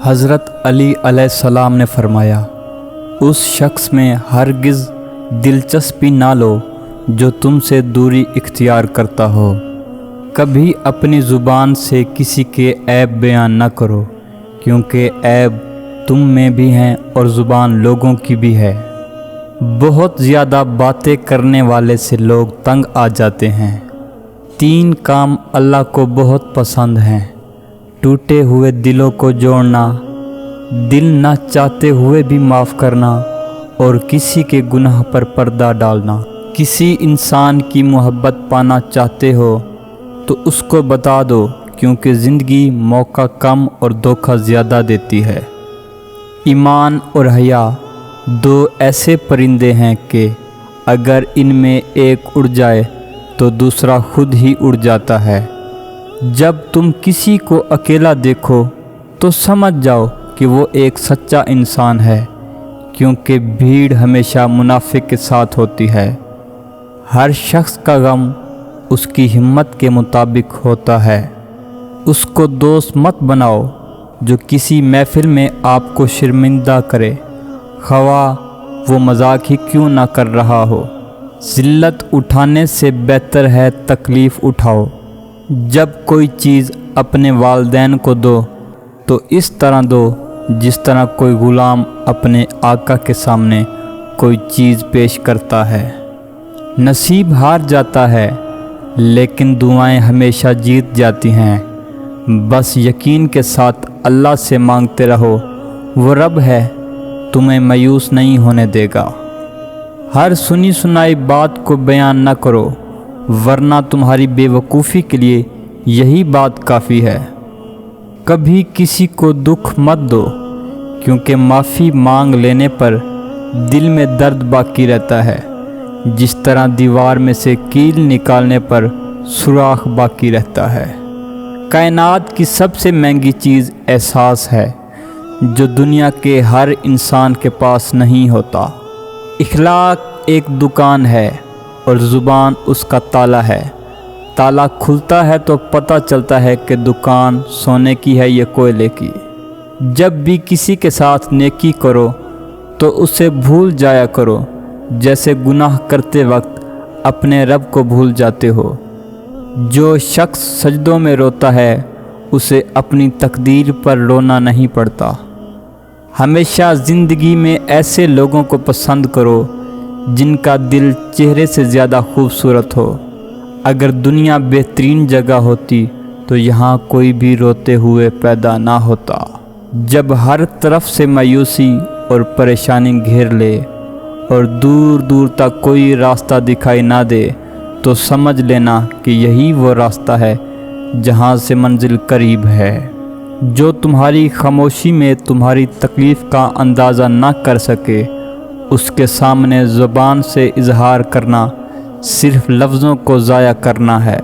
حضرت علی علیہ السلام نے فرمایا، اس شخص میں ہرگز دلچسپی نہ لو جو تم سے دوری اختیار کرتا ہو۔ کبھی اپنی زبان سے کسی کے عیب بیان نہ کرو، کیونکہ عیب تم میں بھی ہیں اور زبان لوگوں کی بھی ہے۔ بہت زیادہ باتیں کرنے والے سے لوگ تنگ آ جاتے ہیں۔ 3 کام اللہ کو بہت پسند ہیں: ٹوٹے ہوئے دلوں کو جوڑنا، دل نہ چاہتے ہوئے بھی معاف کرنا، اور کسی کے گناہ پر پردہ ڈالنا۔ کسی انسان کی محبت پانا چاہتے ہو تو اس کو بتا دو، کیونکہ زندگی موقع کم اور دھوکہ زیادہ دیتی ہے۔ ایمان اور حیا 2 ایسے پرندے ہیں کہ اگر ان میں ایک اڑ جائے تو دوسرا خود ہی اڑ جاتا ہے۔ جب تم کسی کو اکیلا دیکھو تو سمجھ جاؤ کہ وہ ایک سچا انسان ہے، کیونکہ بھیڑ ہمیشہ منافق کے ساتھ ہوتی ہے۔ ہر شخص کا غم اس کی ہمت کے مطابق ہوتا ہے۔ اس کو دوست مت بناؤ جو کسی محفل میں آپ کو شرمندہ کرے، خواہ وہ مذاق ہی کیوں نہ کر رہا ہو۔ ذلت اٹھانے سے بہتر ہے تکلیف اٹھاؤ۔ جب کوئی چیز اپنے والدین کو دو تو اس طرح دو جس طرح کوئی غلام اپنے آقا کے سامنے کوئی چیز پیش کرتا ہے۔ نصیب ہار جاتا ہے، لیکن دعائیں ہمیشہ جیت جاتی ہیں۔ بس یقین کے ساتھ اللہ سے مانگتے رہو، وہ رب ہے، تمہیں مایوس نہیں ہونے دے گا۔ ہر سنی سنائی بات کو بیان نہ کرو، ورنہ تمہاری بے وقوفی کے لیے یہی بات کافی ہے۔ کبھی کسی کو دکھ مت دو، کیونکہ معافی مانگ لینے پر دل میں درد باقی رہتا ہے، جس طرح دیوار میں سے کیل نکالنے پر سوراخ باقی رہتا ہے۔ کائنات کی سب سے مہنگی چیز احساس ہے، جو دنیا کے ہر انسان کے پاس نہیں ہوتا۔ اخلاق ایک دکان ہے اور زبان اس کا تالا ہے۔ تالا کھلتا ہے تو پتہ چلتا ہے کہ دکان سونے کی ہے یا کوئلے کی۔ جب بھی کسی کے ساتھ نیکی کرو تو اسے بھول جایا کرو، جیسے گناہ کرتے وقت اپنے رب کو بھول جاتے ہو۔ جو شخص سجدوں میں روتا ہے اسے اپنی تقدیر پر رونا نہیں پڑتا۔ ہمیشہ زندگی میں ایسے لوگوں کو پسند کرو جن کا دل چہرے سے زیادہ خوبصورت ہو۔ اگر دنیا بہترین جگہ ہوتی تو یہاں کوئی بھی روتے ہوئے پیدا نہ ہوتا۔ جب ہر طرف سے مایوسی اور پریشانی گھیر لے اور دور دور تک کوئی راستہ دکھائی نہ دے تو سمجھ لینا کہ یہی وہ راستہ ہے جہاں سے منزل قریب ہے۔ جو تمہاری خاموشی میں تمہاری تکلیف کا اندازہ نہ کر سکے، اس کے سامنے زبان سے اظہار کرنا صرف لفظوں کو ضائع کرنا ہے۔